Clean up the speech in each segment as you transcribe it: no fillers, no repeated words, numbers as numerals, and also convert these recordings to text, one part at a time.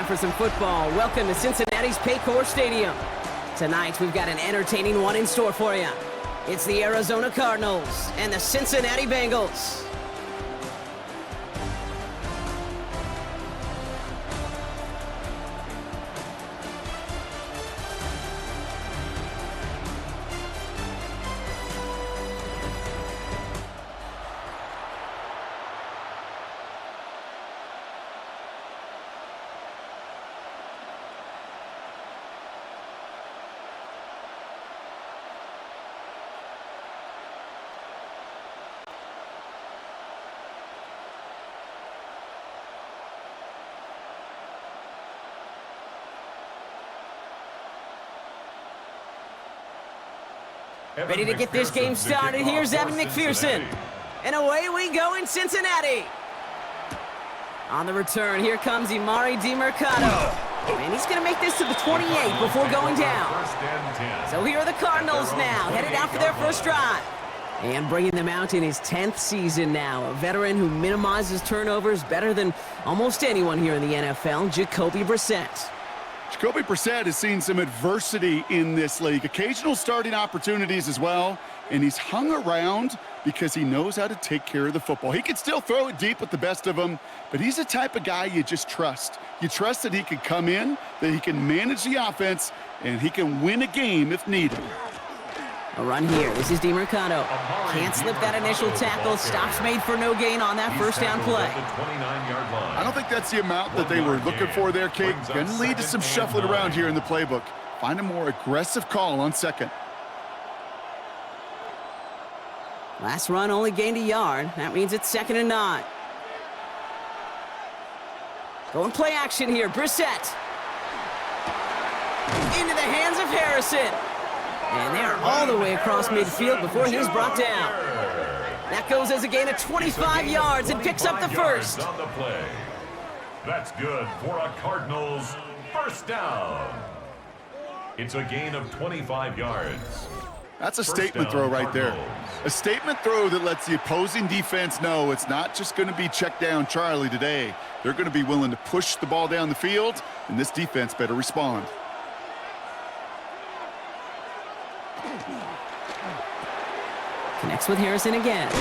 time for some football. Welcome to Cincinnati's Paycor Stadium. Tonight, we've got an entertaining one in store for you. It's the Arizona Cardinals and the Cincinnati Bengals. Ready to get this game started. Here's Evan McPherson. And away we go in Cincinnati. On the return, here comes Emari DeMercado. And he's going to make this to the 28 before going down. So here are the Cardinals now, headed out for their first drive. And bringing them out in his 10th season now. A veteran who minimizes turnovers better than almost anyone here in the NFL, Jacoby Brissett. Jacoby Brissett has seen some adversity in this league, occasional starting opportunities as well, and he's hung around because he knows how to take care of the football. He can still throw it deep with the best of them, but he's the type of guy you just trust. You trust that he can come in, that he can manage the offense, and he can win a game if needed. A run here. This is DeMercado. Can't slip that initial tackle. Stops made for no gain on that first down play. I don't think that's the amount that they were looking for there, Kate. Going to lead to some shuffling around here in the playbook. Find a more aggressive call on second. Last run only gained a yard. That means it's 2nd and 9. Going play action here. Brissett. Into the hands of Harrison. And they're all the way across midfield before he's brought down. That goes as a gain of 25 yards and picks up the first. On the play. That's good for a Cardinals first down. It's a gain of 25 yards. That's a statement throw right there. A statement throw that lets the opposing defense know it's not just going to be check down Charlie today. They're going to be willing to push the ball down the field, and this defense better respond. Connects with Harrison again.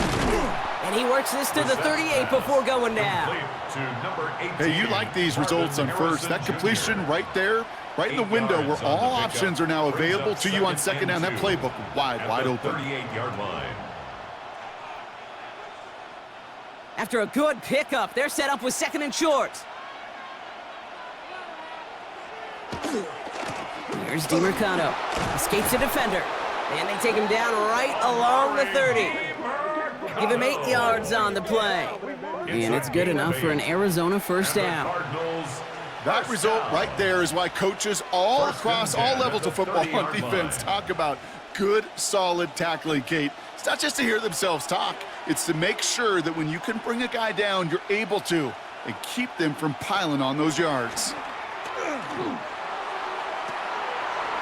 And he works this to the 38 before going down. Hey, you like these results on first. That completion right there, right in the window where all options are now available to you on second down. That playbook wide open. 38-yard line. After a good pickup, they're set up with 2nd and short. Here's DeMercado. Escapes a defender. And they take him down right along the 30. Give him 8 yards on the play. And it's good enough for an Arizona first down. That result right there is why coaches all across all levels of football on defense talk about good, solid tackling, Kate. It's not just to hear themselves talk. It's to make sure that when you can bring a guy down, you're able to, and keep them from piling on those yards.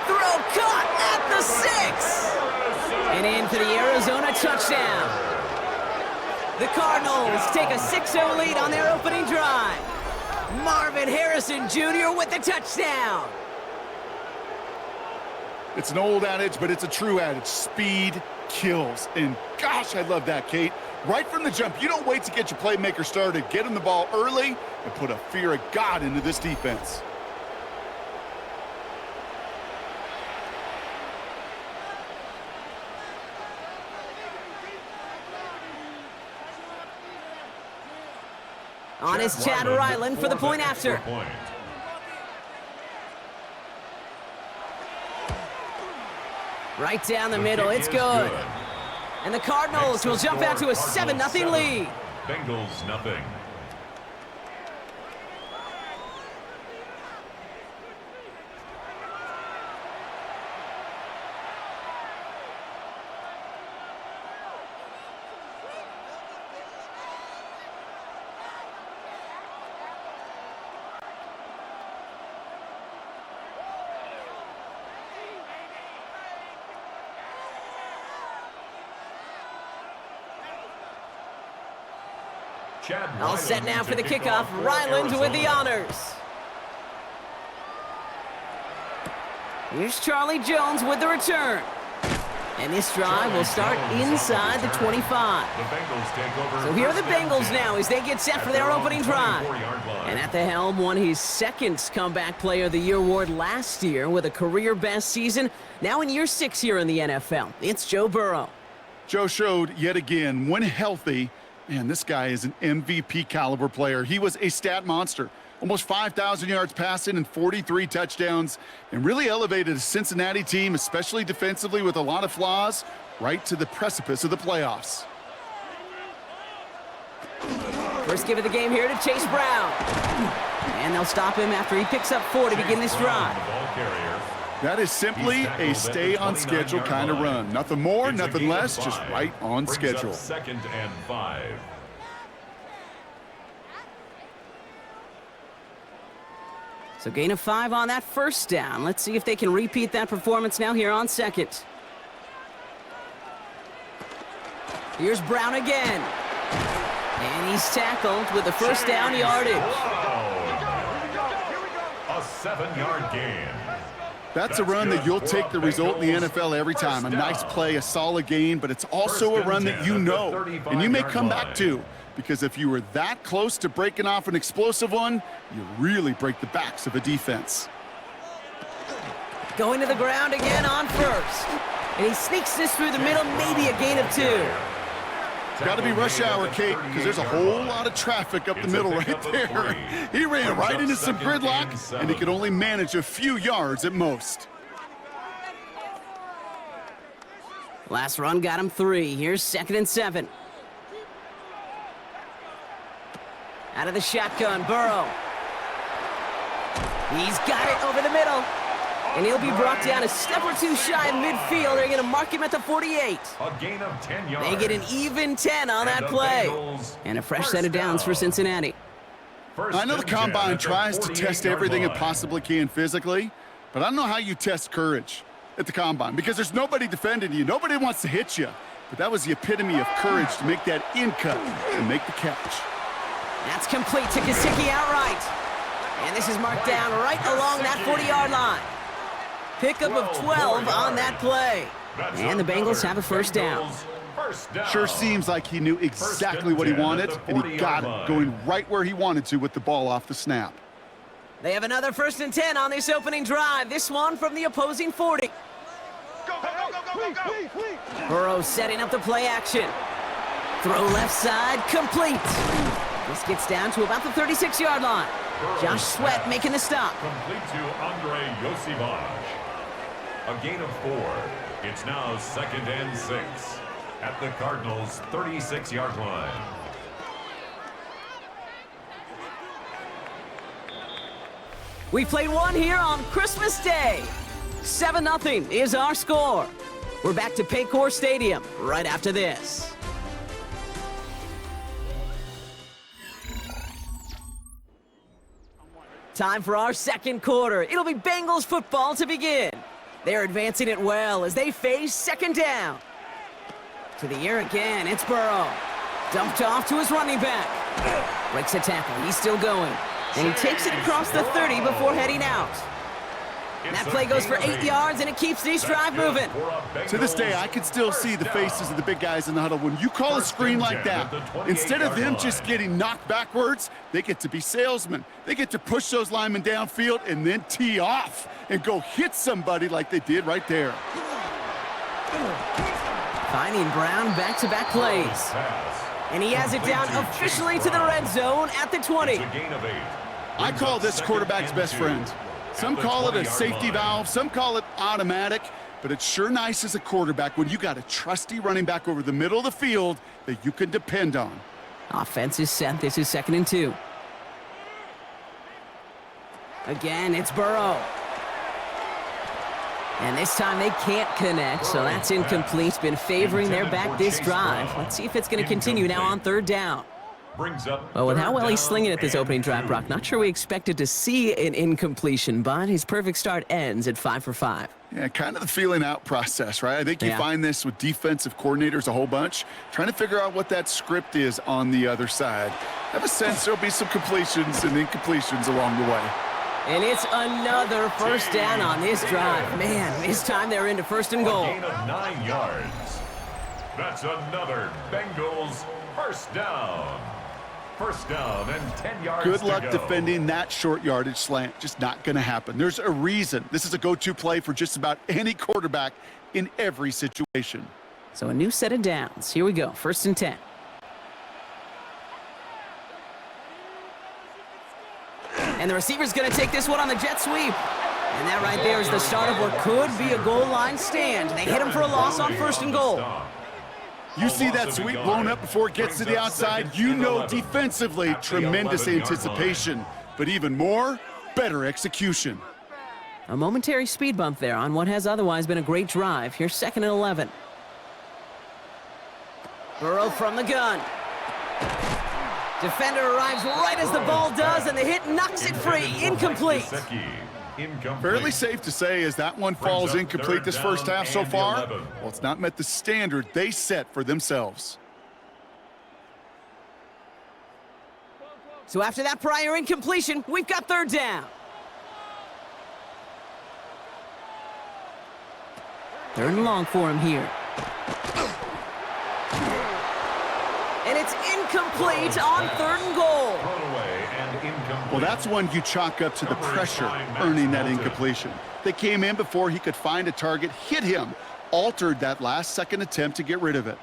Throw caught at the 6. And in for the Arizona touchdown. The Cardinals take a 6-0 lead on their opening drive. Marvin Harrison Jr. with the touchdown. It's an old adage, but it's a true adage. Speed kills. And gosh, I love that, Kate. Right from the jump, you don't wait to get your playmaker started. Get him the ball early and put a fear of God into this defense. On is Chad Ryland for the point after. Right down the middle, it's good. And the Cardinals will jump out to a 7-0 lead. Bengals nothing. All set now for the kickoff. Ryland with the honors. Here's Charlie Jones with the return. And this drive will start inside the 25. So here are the Bengals now as they get set for their opening drive. And at the helm won his second Comeback Player of the Year award last year with a career-best season. Now in year 6 here in the NFL, it's Joe Burrow. Joe showed yet again, when healthy, man, this guy is an MVP caliber player. He was a stat monster. Almost 5,000 yards passing and 43 touchdowns, and really elevated a Cincinnati team, especially defensively with a lot of flaws, right to the precipice of the playoffs. First give of the game here to Chase Brown. And they'll stop him after he picks up 4 to begin this drive. That is simply a stay-on-schedule kind of run. Nothing more, nothing less, just right on schedule. 2nd and 5. So gain of 5 on that first down. Let's see if they can repeat that performance now here on 2nd. Here's Brown again. And he's tackled with the first down yardage. A 7-yard gain. That's a run that you'll take the result in the NFL every time. A nice play, a solid gain, but it's also a run that you know, and you may come back to. Because if you were that close to breaking off an explosive one, you really break the backs of a defense. Going to the ground again on first. And he sneaks this through the middle, maybe a gain of 2. Got to be rush hour, Kate, because there's a whole lot of traffic up the middle right there. He ran right into some gridlock, and he could only manage a few yards at most. Last run got him 3. Here's 2nd and 7. Out of the shotgun, Burrow. He's got it over the middle. And he'll be brought down a step or 2 shy of midfield. They're going to mark him at the 48. A gain of 10 yards. They get an even 10 on that play. And a fresh set of downs for Cincinnati. I know the Combine tries to test everything it possibly can physically, but I don't know how you test courage at the Combine, because there's nobody defending you. Nobody wants to hit you. But that was the epitome of courage to make that in cut and make the catch. That's complete to Gesicki outright. And this is marked down right along that 40-yard line. Pickup of 12 on that play. And the Bengals have a first down. Sure seems like he knew exactly what he wanted, and he got it, going right where he wanted to with the ball off the snap. They have another 1st and 10 on this opening drive. This one from the opposing 40. Burrow setting up the play action. Throw left side, complete. This gets down to about the 36-yard line. Josh Sweat making the stop. Complete to Andre Yosivage. A gain of 4. It's now 2nd and 6 at the Cardinals' 36-yard line. We played one here on Christmas Day. 7-0 is our score. We're back to Paycor Stadium right after this. Time for our second quarter. It'll be Bengals football to begin. They're advancing it well as they face 2nd down. To the air again, it's Burrow. Dumped off to his running back. Breaks a tackle, he's still going. And he takes it across the 30 before heading out. That play goes for 8 yards, and it keeps this drive moving. To this day, I can still see the faces of the big guys in the huddle. When you call a screen like that, instead of them just getting knocked backwards, they get to be salesmen. They get to push those linemen downfield and then tee off and go hit somebody like they did right there. Finding Brown back-to-back plays. And he has it down officially to the red zone at the 20. I call this quarterback's best friend. Some call it a safety valve, some call it automatic, but it's sure nice as a quarterback when you got a trusty running back over the middle of the field that you can depend on. Offense is set. This is 2nd and 2. Again, it's Burrow. And this time they can't connect, so that's incomplete. Been favoring their back this drive. Let's see if it's going to continue now on 3rd down. Well, with how well he's slinging at this opening drive, Brock, not sure we expected to see an incompletion, but his perfect start ends at 5 for 5. Yeah, kind of the feeling out process, right? I think you find this with defensive coordinators a whole bunch, trying to figure out what that script is on the other side. I have a sense there'll be some completions and incompletions along the way. And it's another first down on this drive. Man, this time they're into first and goal. A gain of 9 yards. That's another Bengals first down. First down and 10 yards Good luck to go. defending that short yardage slant. Just not going to happen. There's a reason. This is a go-to play for just about any quarterback in every situation. So a new set of downs. Here we go. First and 10. And the receiver's going to take this one on the jet sweep. And that right there is the start of what could be a goal line stand. They hit him for a loss on first and goal. You see that sweep blown up before it gets to the outside, you know defensively, tremendous anticipation. But even more, better execution. A momentary speed bump there on what has otherwise been a great drive. Here's second and 11. Burrow from the gun. Defender arrives right as the ball does, and the hit knocks it free. Incomplete. Fairly safe to say as that one falls incomplete this first half so far. Well, it's not met the standard they set for themselves. So after that prior incompletion, we've got third down. Third and long for him here. And it's incomplete on third and goal. Well, that's one you chalk up to the pressure earning that incompletion. They came in before he could find a target, hit him, altered that last-second attempt to get rid of it.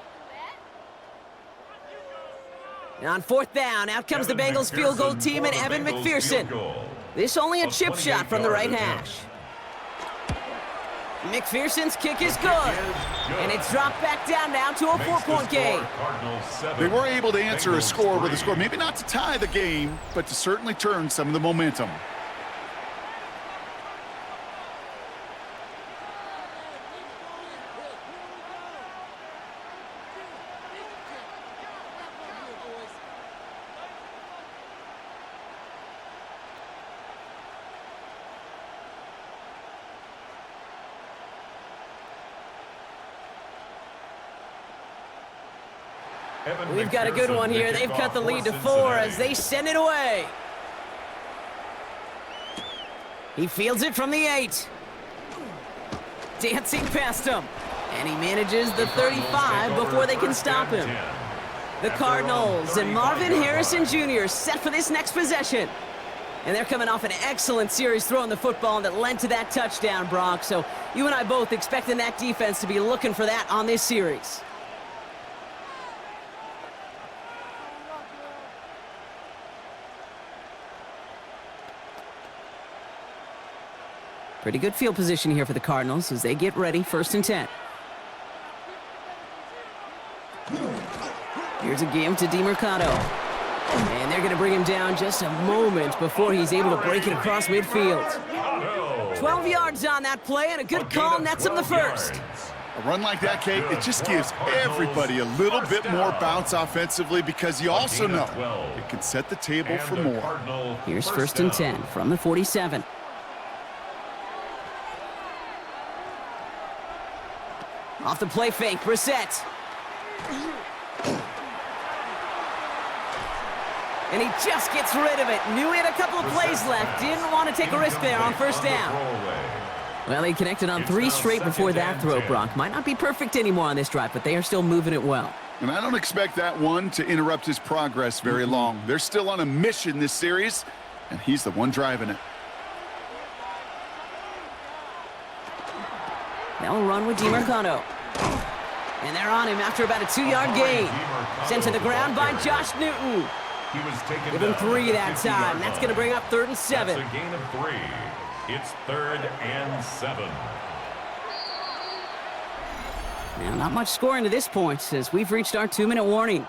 And on fourth down, out comes the Bengals field goal team and Evan McPherson. This only a chip shot from the right hash. McPherson's kick is good. And it's dropped back down now to a 4-point game. They were able to answer a score with a score, maybe not to tie the game, but to certainly turn some of the momentum. We've got a good one here. They've cut the lead to 4 as they send it away. He fields it from the 8. Dancing past him. And he manages the 35 before they can stop him. The Cardinals and Marvin Harrison Jr. set for this next possession. And they're coming off an excellent series throwing the football that led to that touchdown, Brock. So you and I both expecting that defense to be looking for that on this series. Pretty good field position here for the Cardinals as they get ready, first and 10. Here's a give to DeMercado. And they're going to bring him down just a moment before he's able to break it across midfield. 12 yards on that play, and a good call nets him the first. A run like that, Kate, it just gives everybody a little bit more bounce offensively because you also know it can set the table for more. Here's first and 10 from the 47. Off the play fake, Brissett. And he just gets rid of it. Knew he had a couple of plays left. Didn't want to take a risk there on first down. Well, he connected on 3 straight before that throw, Brock. Might not be perfect anymore on this drive, but they are still moving it well. And I don't expect that one to interrupt his progress very long. They're still on a mission this series, and he's the one driving it. They'll run with DeMercado. And they're on him after about a 2-yard gain. Sent to the ground by Josh Newton. Give him 3 that time. That's going to bring up third and 7. That's a gain of 3. It's third and 7. Now, not much scoring to this point as we've reached our 2-minute warning.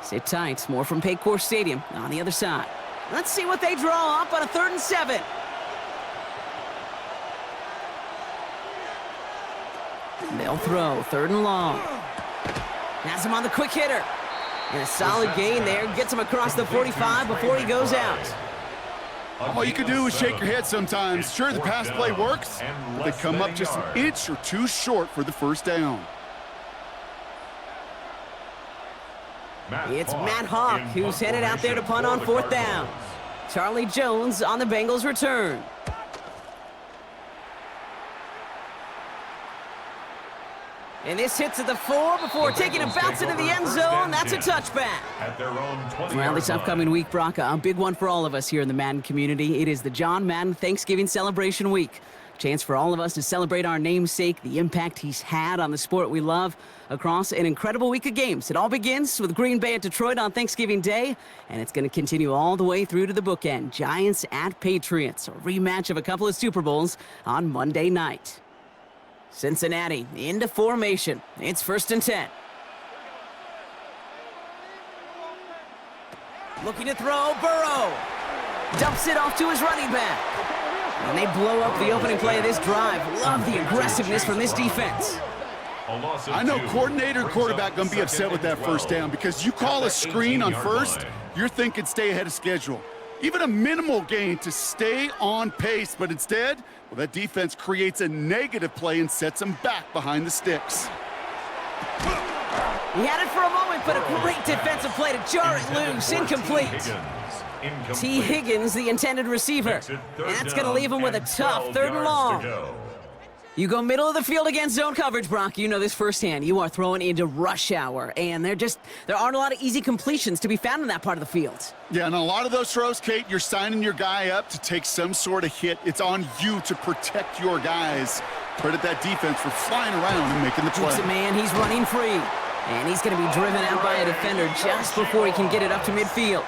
Sit tight. More from Paycor Stadium on the other side. Let's see what they draw up on a third and 7. They'll throw, third and long. Has him on the quick hitter. And a solid gain there. Gets him across the 45 before he goes out. All you can do is shake your head sometimes. Sure, the pass play works, but they come up just an inch or 2 short for the first down. It's Matt Hawk who's headed out there to punt on fourth down. Charlie Jones on the Bengals return. And this hits at the 4 before taking a bounce into the end zone. That's a touchback. At their own 20-yard Well, this upcoming week, Brock, a big one for all of us here in the Madden community. It is the John Madden Thanksgiving Celebration Week. Chance for all of us to celebrate our namesake, the impact he's had on the sport we love across an incredible week of games. It all begins with Green Bay at Detroit on Thanksgiving Day, and it's going to continue all the way through to the bookend. Giants at Patriots, a rematch of a couple of Super Bowls on Monday night. Cincinnati into formation. It's 1st and 10. Looking to throw, Burrow. Dumps it off to his running back. And they blow up the opening play of this drive. Love the aggressiveness from this defense. I know coordinator and quarterback going to be upset with that first down because you call a screen on first, you're thinking stay ahead of schedule. Even a minimal gain to stay on pace, but instead, well, that defense creates a negative play and sets them back behind the sticks. He had it for a moment, but a great defensive play to jar it loose. Incomplete. T. Higgins, the intended receiver. And that's going to leave him with a tough 3rd and long. You go middle of the field against zone coverage, Brock. You know this firsthand. You are throwing into rush hour, and there aren't a lot of easy completions to be found in that part of the field. Yeah, and a lot of those throws, Kate, you're signing your guy up to take some sort of hit. It's on you to protect your guys. Credit that defense for flying around and making the play. Looks at man, he's running free. And he's going to be driven out by a defender just before he can get it up to midfield.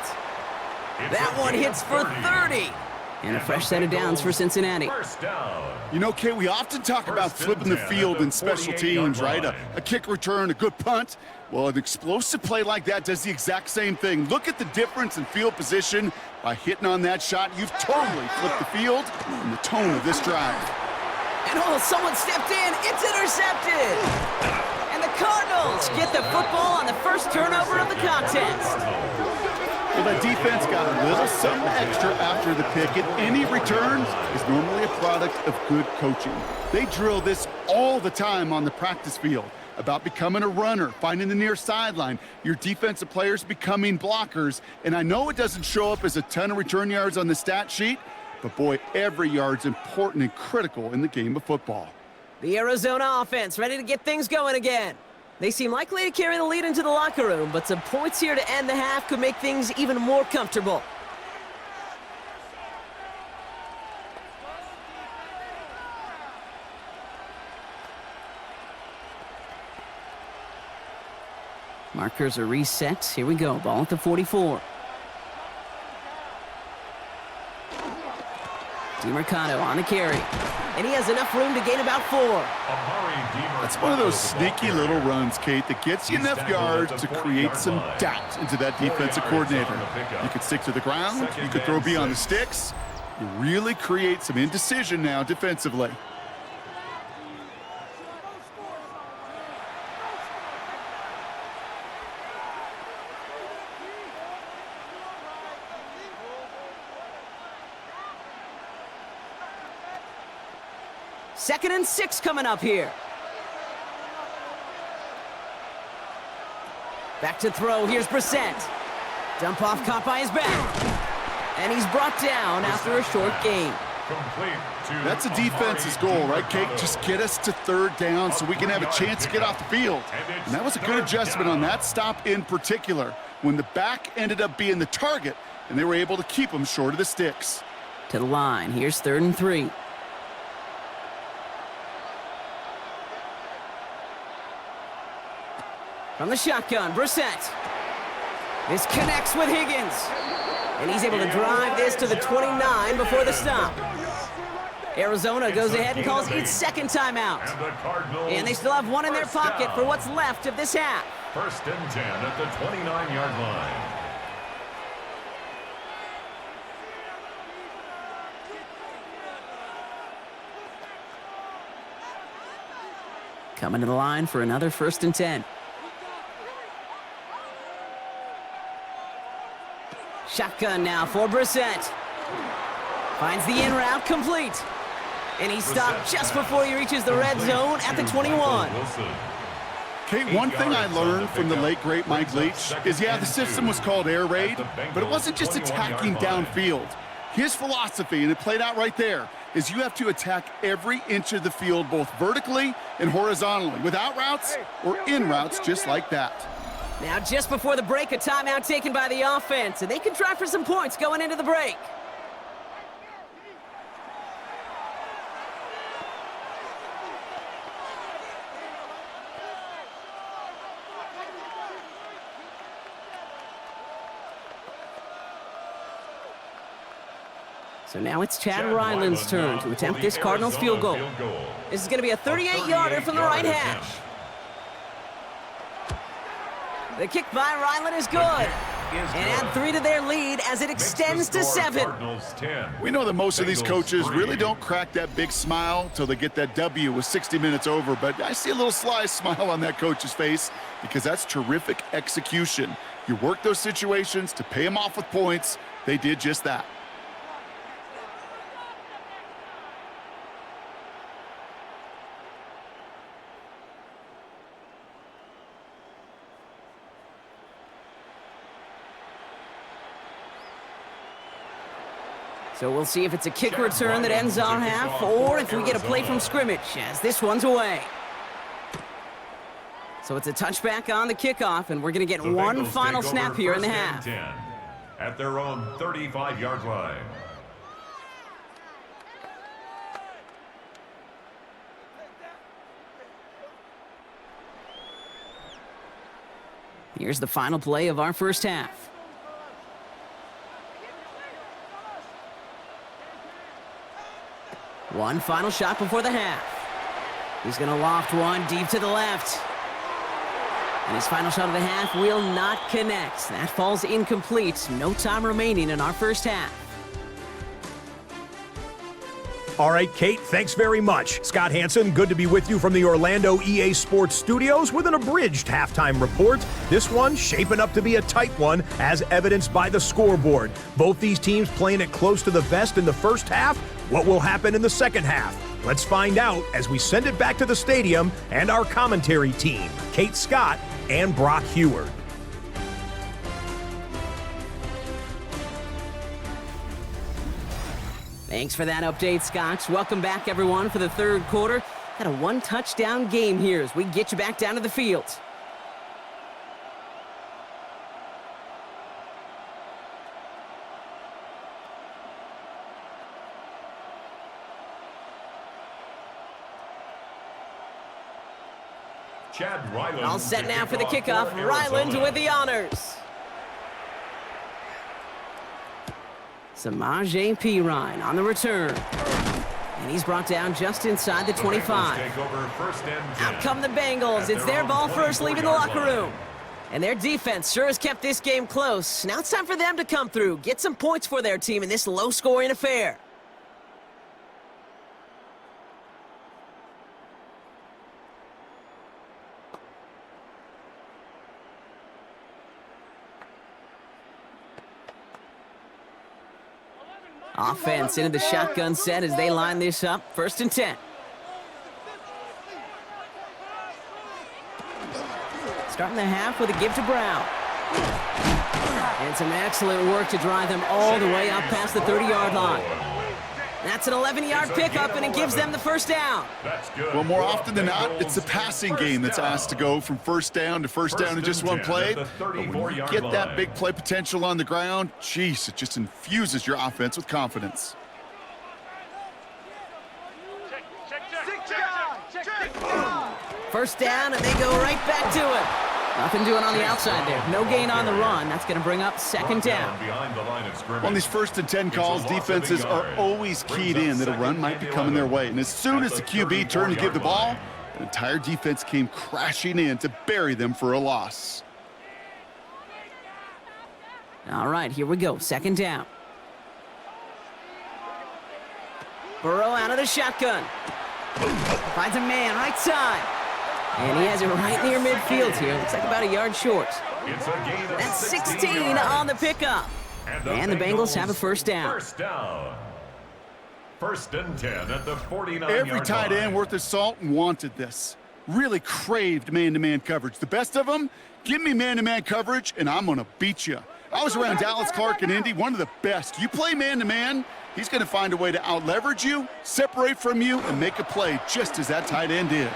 That one hits for 30. And a fresh set of downs for Cincinnati. You know, Kate, we often talk about flipping the field in special teams, right? A kick return, a good punt. Well, an explosive play like that does the exact same thing. Look at the difference in field position. By hitting on that shot, you've totally flipped the field and the tone of this drive. And oh, someone stepped in. It's intercepted. And the Cardinals get the football on the first turnover of the contest. Well, that defense got a little something extra after the pick, and any return is normally a product of good coaching. They drill this all the time on the practice field about becoming a runner, finding the near sideline, your defensive players becoming blockers. And I know it doesn't show up as a ton of return yards on the stat sheet, but boy, every yard's important and critical in the game of football. The Arizona offense ready to get things going again. They seem likely to carry the lead into the locker room, but some points here to end the half could make things even more comfortable. Markers are reset. Here we go. Ball at the 44. DeMarcado on the carry. And he has enough room to gain about 4. That's one of those sneaky little runs, Kate, that gets you enough yards to create some doubt into that defensive coordinator. You could stick to the ground. You could throw beyond the sticks. You really create some indecision now defensively. Second and 6 coming up here. Back to throw. Here's Brissett. Dump off caught by his back. And he's brought down after a short gain. That's a defense's goal, right, Kate? Just get us to 3rd down so we can have a chance to get off the field. And that was a good adjustment on that stop in particular, when the back ended up being the target, and they were able to keep him short of the sticks. To the line. Here's 3rd and 3. From the shotgun, Brissett. This connects with Higgins. And he's able to drive this to the 29 before the stop. Arizona goes ahead and calls its second timeout. And they still have one in their pocket for what's left of this half. 1st and 10 at the 29-yard line. Coming to the line for another 1st and 10. Shotgun now for Brissett. Finds the in route complete. And he's stopped just before he reaches the red zone at the 21. Kate, one thing I learned from the late, great Mike Leach is, yeah, the system was called air raid, but it wasn't just attacking downfield. His philosophy, and it played out right there, is you have to attack every inch of the field, both vertically and horizontally, without routes or in routes, just like that. Now, just before the break, a timeout taken by the offense, and they can try for some points going into the break. So now it's Chad Ryland's turn to attempt this Cardinals field goal. This is going to be a 38-yarder from the right hash. The kick by Ryland is good. And add 3 to their lead as it extends to 7. We know that most of these coaches really don't crack that big smile until they get that W with 60 minutes over, but I see a little sly smile on that coach's face because that's terrific execution. You work those situations to pay them off with points. They did just that. So we'll see if it's a kick return that ends our half, or if we get a play from scrimmage, as this one's away. So it's a touchback on the kickoff, and we're going to get one final snap here in the half. At their own 35-yard line. Here's the final play of our first half. One final shot before the half. He's going to loft one deep to the left. And his final shot of the half will not connect. That falls incomplete. No time remaining in our first half. All right, Kate, thanks very much. Scott Hansen, good to be with you from the Orlando EA Sports Studios with an abridged halftime report. This one shaping up to be a tight one, as evidenced by the scoreboard. Both these teams playing it close to the vest in the first half. What will happen in the second half? Let's find out as we send it back to the stadium and our commentary team, Kate Scott and Brock Heward. Thanks for that update, Scotch. Welcome back, everyone, for the third quarter. Got a one-touchdown game here as we get you back down to the field. Chad Ryland. All set now for the kickoff. Ryland with the honors. Samaje Perine on the return. And he's brought down just inside the 25. Out come the Bengals. It's their ball first, leaving the locker room. And their defense sure has kept this game close. Now it's time for them to come through, get some points for their team in this low-scoring affair. Offense into the shotgun set as they line this up. 1st and 10. Starting the half with a give to Brown. And some excellent work to drive them all the way up past the 30-yard line. That's an 11-yard pickup, and it gives them the first down. Well, more often than not, it's the passing game that's asked to go from first down to first down in just one play. But when you get that big play potential on the ground, geez, it just infuses your offense with confidence. First down, and they go right back to it. Nothing doing on the outside there. No gain on the run. That's going to bring up 2nd down. On these 1st and 10 calls, defenses are always keyed in that a run might be coming their way. And as soon as the QB turned to give the ball, the entire defense came crashing in to bury them for a loss. All right, here we go. 2nd down. Burrow out of the shotgun. Finds a man right side. And he has it right near midfield here. Looks like about a yard short. That's 16 on the pickup. And the Bengals have a first down. 1st and 10 at the 49-yard line. Every tight end worth his salt wanted this. really craved man-to-man coverage. The best of them, give me man-to-man coverage, and I'm going to beat you. I was around Dallas Clark and Indy, one of the best. You play man-to-man, he's going to find a way to out-leverage you, separate from you, and make a play just as that tight end did.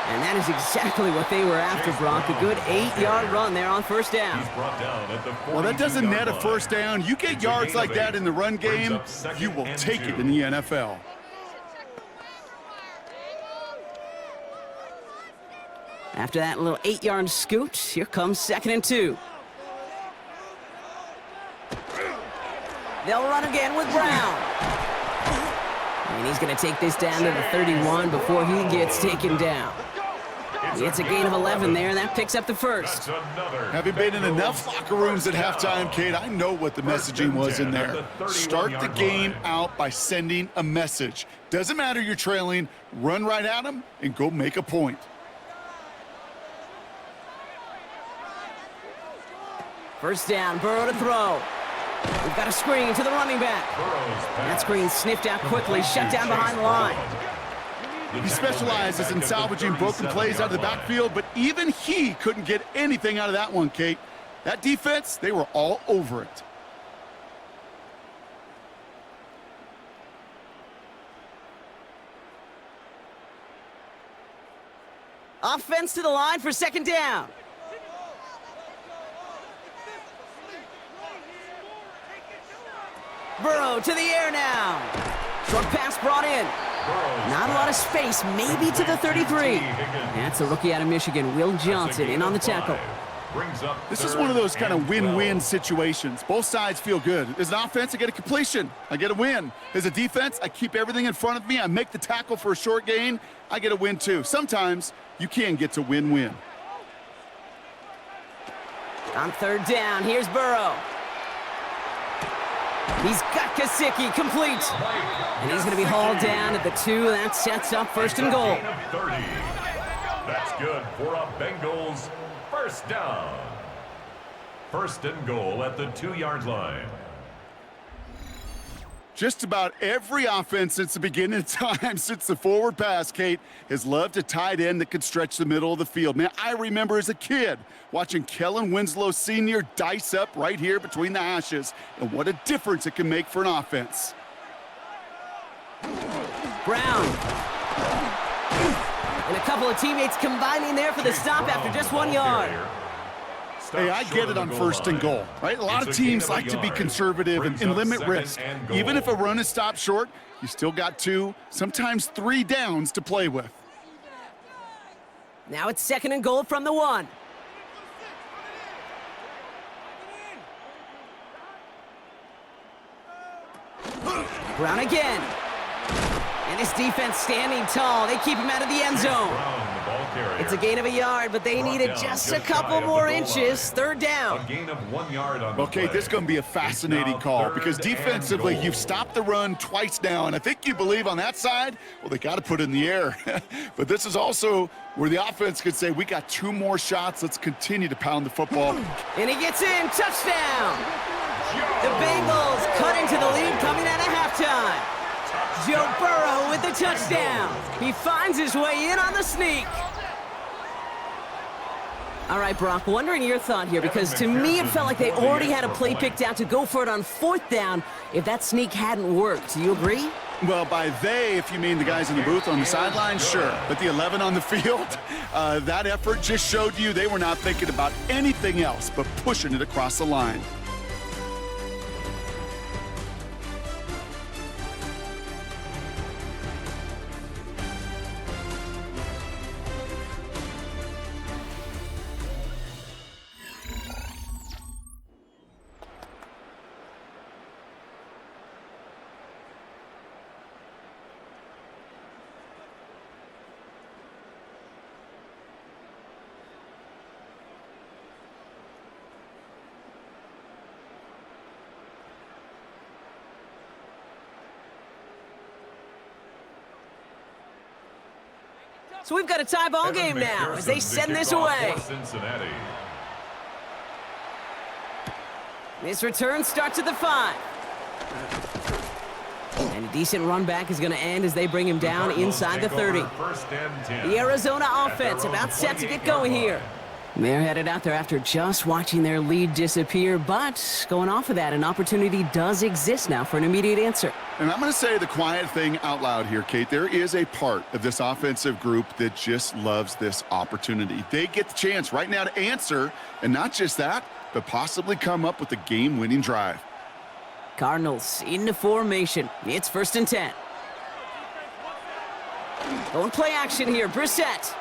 And that is exactly what they were after, Brock. A good 8-yard run there on first down. Well, that doesn't net a first down. You get yards like that in the run game, you will take it in the NFL. After that little 8-yard scoot, here comes 2nd and 2. They'll run again with Brown. And he's going to take this down to the 31 before he gets taken down. It's a gain of 11 there, and that picks up the first. Having been in enough locker rooms at halftime, Kate, I know what the messaging was in there. Start the game out by sending a message. Doesn't matter you're trailing, run right at them and go make a point. First down, Burrow to throw. We've got a screen to the running back. That screen sniffed out quickly, shut down behind the line. He specializes in salvaging broken plays out of the backfield, but even he couldn't get anything out of that one, Kate. That defense, they were all over it. Offense to the line for 2nd down. Burrow to the air now. Short pass brought in. Not a lot of space, maybe to the 33. That's a rookie out of Michigan, Will Johnson, in on the tackle. This is one of those kind of win-win situations. Both sides feel good. As an offense, I get a completion. I get a win. As a defense, I keep everything in front of me. I make the tackle for a short gain. I get a win, too. Sometimes you can get to win-win. On 3rd down, here's Burrow. He's got Gesicki complete. And he's going to be hauled down at the 2. That sets up 1st and goal. That's good for a Bengals first down. 1st and goal at the 2-yard line. Just about every offense since the beginning of time, since the forward pass, Kate, has loved a tight end that could stretch the middle of the field. Man, I remember as a kid watching Kellen Winslow Sr. dice up right here between the hashes, and what a difference it can make for an offense. Brown. And a couple of teammates combining there for the stop after just 1 yard. Hey, I get it on 1st and goal, right? A lot of teams like to be conservative and limit risk. Even if a run is stopped short, you still got 2, sometimes 3 downs to play with. Now it's 2nd and goal from the 1. Brown again. And his defense standing tall. They keep him out of the end zone. It's a gain of 1 yard, but they needed just a couple more inches. 3rd down. A gain of 1 yard on Okay, this is going to be a fascinating call because defensively you've stopped the run twice now, and I think you believe on that side, well, they got to put it in the air. But this is also where the offense could say, we got 2 more shots. Let's continue to pound the football. And he gets in. Touchdown. The Bengals cut into the lead coming out of halftime. Joe Burrow with the touchdown. He finds his way in on the sneak. All right, Brock, wondering your thought here, because to me it felt like they already had a play picked out to go for it on 4th down if that sneak hadn't worked. Do you agree? Well, by they, if you mean the guys in the booth on the sideline, sure. But the 11 on the field, that effort just showed you they were not thinking about anything else but pushing it across the line. So we've got a tie ball game now as they send this away. Cincinnati. This return starts at the 5. And he decent run back is going to end as they bring him down inside the 30. The Arizona offense about set to get going here. They're headed out there after just watching their lead disappear, but going off of that, an opportunity does exist now for an immediate answer. And I'm going to say the quiet thing out loud here, Kate. There is a part of this offensive group that just loves this opportunity. They get the chance right now to answer, and not just that, but possibly come up with a game-winning drive. Cardinals into formation. It's 1st and 10. Going play action here, Brissett.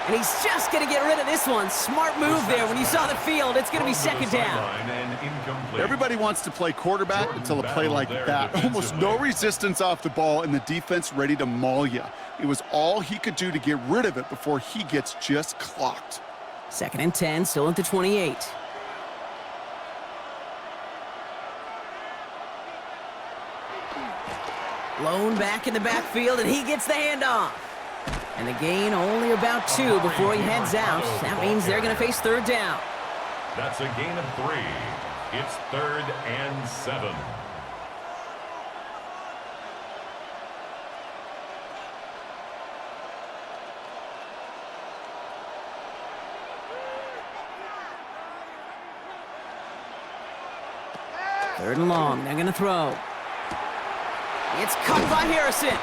And he's just going to get rid of this one. Smart move there. When you saw the field, it's going to be 2nd down. Everybody wants to play quarterback until a play like that. Almost no resistance off the ball and the defense ready to maul you. It was all he could do to get rid of it before he gets just clocked. 2nd and 10, still at the 28. Blown back in the backfield, and he gets the handoff. And the gain only about 2 before he heads out. That means they're going to face 3rd down. That's a gain of 3. It's 3rd and 7. Third and long. They're going to throw. It's caught by Harrison.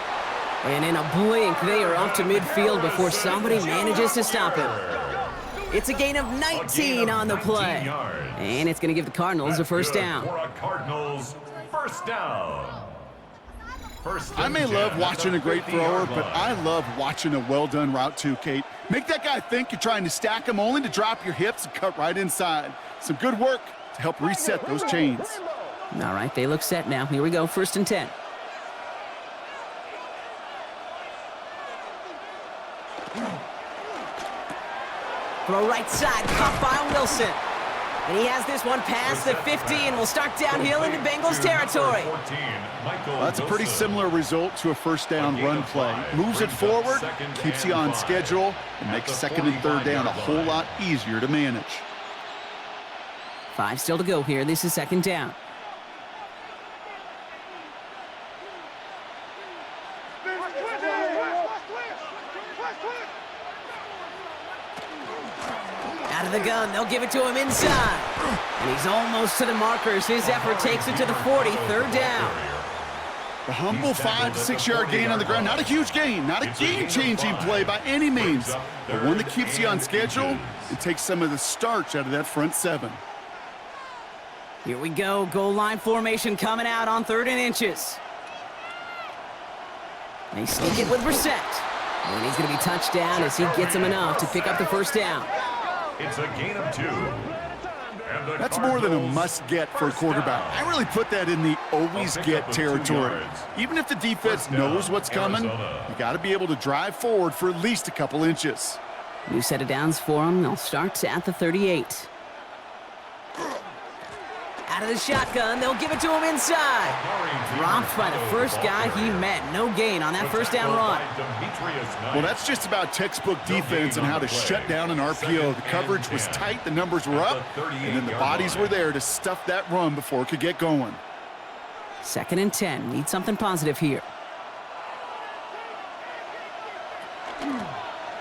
And in a blink, they are up to midfield before somebody manages to stop him. It's a gain of 19 on the play. And it's going to give the Cardinals a 1st down. For a Cardinals first down. I may love watching a great thrower, but I love watching a well-done route too, Kate. Make that guy think you're trying to stack him only to drop your hips and cut right inside. Some good work to help reset those chains. All right, they look set now. Here we go, 1st and 10. Throw right side, caught by Wilson. And he has this one past the 50 and will start downhill into Bengals territory. Well, that's a pretty similar result to a 1st down run play. Moves it forward, keeps you on schedule, and makes 2nd and 3rd down a whole lot easier to manage. 5 still to go here. This is 2nd down. Out of the gun, they'll give it to him inside. And he's almost to the markers. His effort takes it to the 40, 3rd down. The humble 5 to 6 yard gain on the ground. Not a huge gain, not a game-changing play by any means, but one that keeps you on schedule and takes some of the starch out of that front 7. Here we go, goal line formation coming out on 3rd and inches. They sneak it with Brissett. And he's going to be touched down as he gets him enough to pick up the 1st down. It's a gain of 2. That's more than a must-get for a quarterback. I really put that in the always-get territory. Even if the defense knows what's coming, you got to be able to drive forward for at least a couple inches. New set of downs for him. They'll start at the 38. Out of the shotgun, they'll give it to him inside. Dropped by the first guy he met. No gain on that 1st down run. Well, that's just about textbook defense and how to shut down an RPO. The coverage was tight, the numbers were up, and then the bodies were there to stuff that run before it could get going. 2nd and 10. Need something positive here.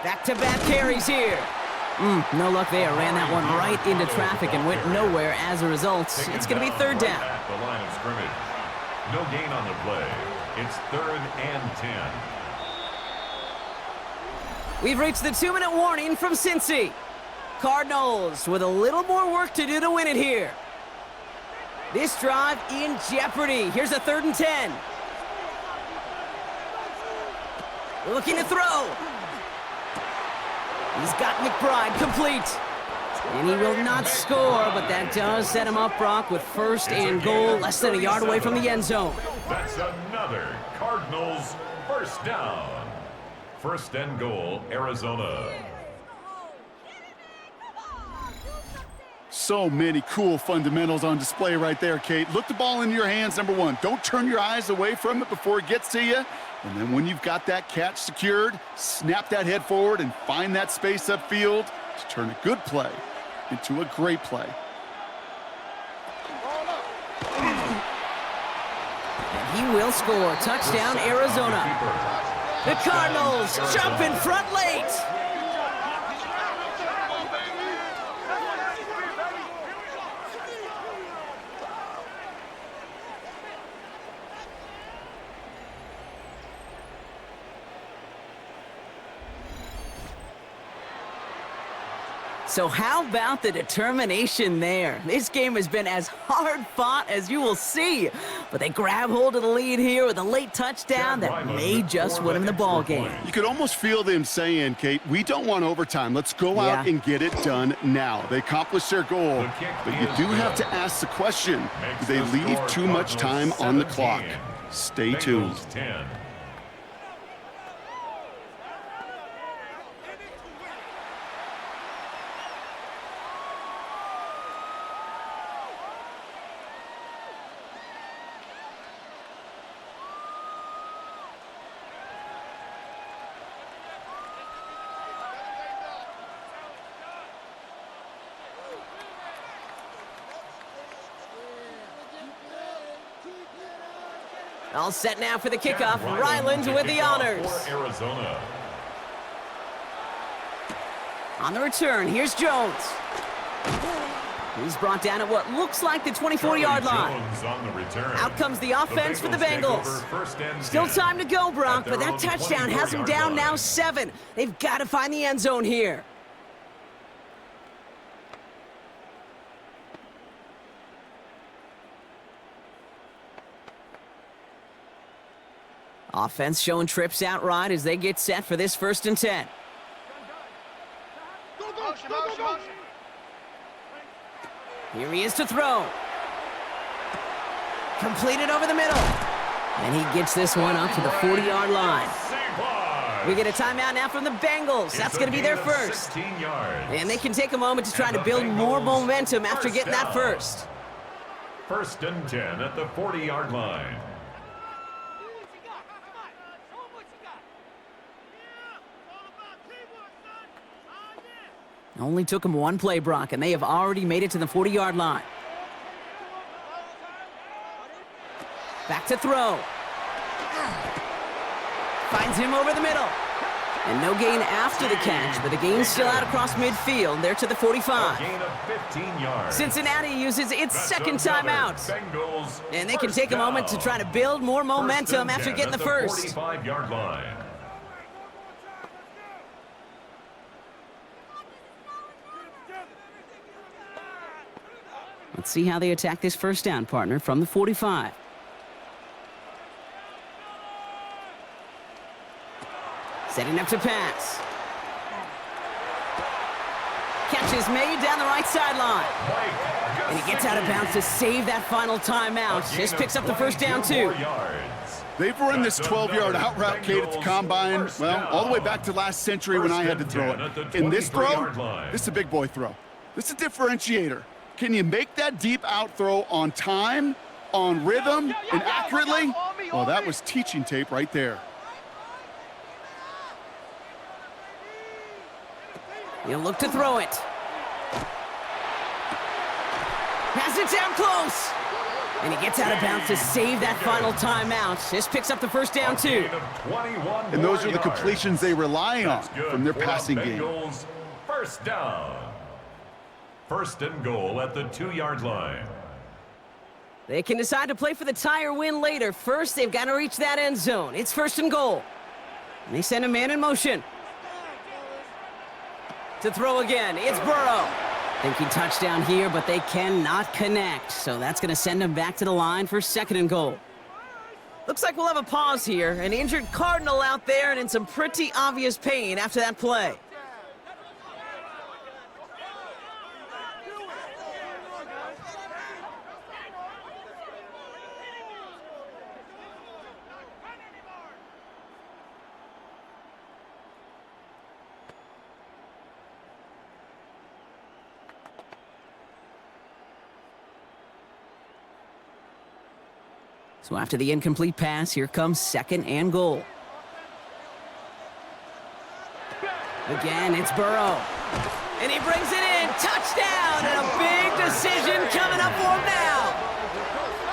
Back-to-back carries here. No luck there. Ran that one right into traffic and went nowhere as a result. It's going to be 3rd down. At the line of scrimmage. No gain on the play. It's 3rd and 10. We've reached the 2-minute warning from Cincy. Cardinals with a little more work to do to win it here. This drive in jeopardy. Here's a 3rd and 10. Looking to throw. He's got McBride complete. And he will not score, but that does set him up, Brock, with 1st and goal, less than a yard away from the end zone. That's another Cardinals 1st down. 1st and goal, Arizona. So many cool fundamentals on display right there, Kate. Look the ball in your hands, number 1. Don't turn your eyes away from it before it gets to you. And then when you've got that catch secured, snap that head forward and find that space upfield to turn a good play into a great play. He will score. Touchdown, Arizona. The Cardinals jump in front late. So how about the determination there? This game has been as hard fought as you will see. But they grab hold of the lead here with a late touchdown that may just win them the ball game. You could almost feel them saying, Kate, we don't want overtime. Let's go out and get it done now. They accomplished their goal, but you do have to ask the question, do they leave too much time on the clock? Stay tuned. All set now for the kickoff. Ryland with the honors. Arizona. On the return, here's Jones. He's brought down at what looks like the 24-yard line. Out comes the offense for the Bengals. Still time to go, Brock, but that touchdown has them down now 7. They've got to find the end zone here. Offense showing trips out right as they get set for this 1st and 10. Here he is to throw. Completed over the middle. And he gets this one up to the 40-yard line. We get a timeout now from the Bengals. That's going to be their first. And they can take a moment to try to build more momentum after getting that first. 1st and 10 at the 40-yard line. Only took them one play, Brock, and they have already made it to the 40-yard line. Back to throw. Finds him over the middle. And no gain after the catch, but the gain's still out across midfield. They're to the 45. A gain of 15 yards. Cincinnati uses its second timeout. And they can take a moment to try to build more momentum after getting the first. 45-yard line. Let's see how they attack this first down, partner, from the 45. Setting up to pass. Catch is made down the right sideline. And he gets out of bounds to save that final timeout. Just picks up the first down, too. They've run this 12-yard out route, Kate, at the combine, well, all the way back to last century when I had to throw it. In this throw, this is a big boy throw. This is a differentiator. Can you make that deep out throw on time, on rhythm, and accurately? Well, that was teaching tape right there. He'll look to throw it. Has it down close. And he gets out of bounds to save that final timeout. This picks up the first down, too. And those are the completions they rely on from their passing game. First down. 1st and goal at the 2-yard line. They can decide to play for the tie or win later. First, they've got to reach that end zone. It's 1st and goal. And they send a man in motion. To throw again, it's Burrow. Thinking touchdown here, but they cannot connect. So that's going to send them back to the line for 2nd and goal. Looks like we'll have a pause here. An injured Cardinal out there and in some pretty obvious pain after that play. So after the incomplete pass, here comes 2nd and goal. Again, it's Burrow. And he brings it in. Touchdown! And a big decision coming up for him now.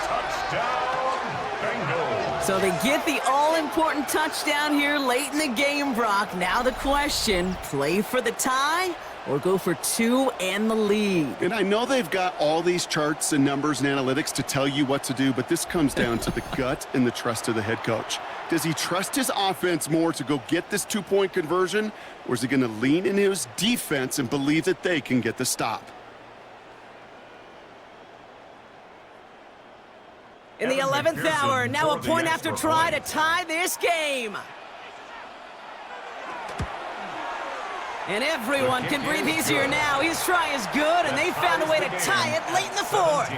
Touchdown, Bengals. So they get the all-important touchdown here late in the game, Brock. Now the question, play for the tie or go for two and the lead? And I know they've got all these charts and numbers and analytics to tell you what to do, but this comes down to the gut and the trust of the head coach. Does he trust his offense more to go get this two-point conversion, or is he going to lean into his defense and believe that they can get the stop? In the 11th hour, now a point after try to tie this game. And everyone can breathe easier now. His try is good, and they found a way to tie it late in the fourth.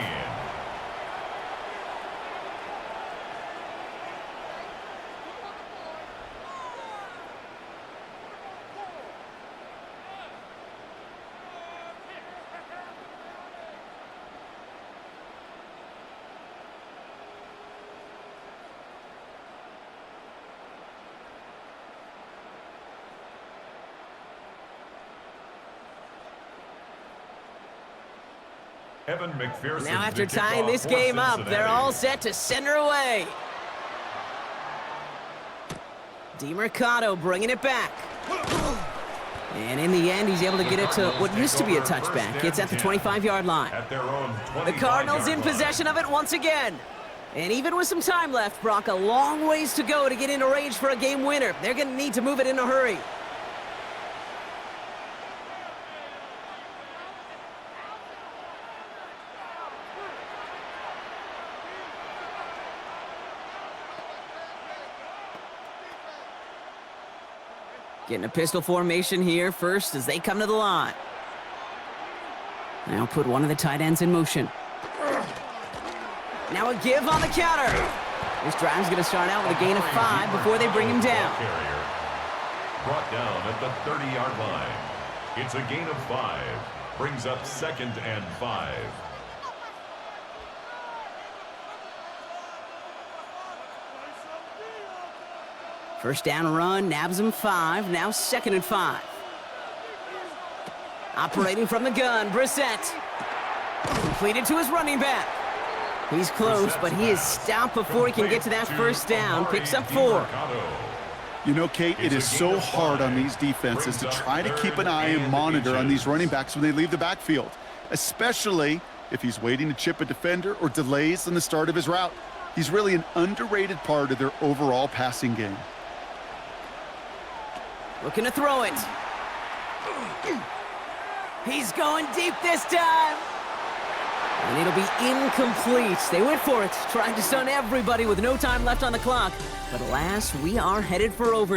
Now after tying this game up, they're all set to send her away. DeMercado bringing it back. And in the end, he's able to get it to what used to be a touchback. It's at the 25-yard line. The Cardinals in possession of it once again. And even with some time left, Brock, a long ways to go to get into range for a game winner. They're going to need to move it in a hurry. Getting a pistol formation here first as they come to the line. Now put one of the tight ends in motion. Now a give on the counter. This drive's going to start out with a gain of 5 before they bring him down. Brought down at the 30-yard line. It's a gain of 5. Brings up 2nd and 5. First down run, nabs him 5, now 2nd and 5. Operating from the gun, Brissett. Completed to his running back. He's close, but he is stopped before he can get to that first down. Picks up 4. You know, Kate, it is so hard on these defenses to try to keep an eye and monitor on these running backs when they leave the backfield, especially if he's waiting to chip a defender or delays in the start of his route. He's really an underrated part of their overall passing game. Looking to throw it. He's going deep this time. And it'll be incomplete. They went for it, trying to stun everybody with no time left on the clock. But alas, we are headed for overtime.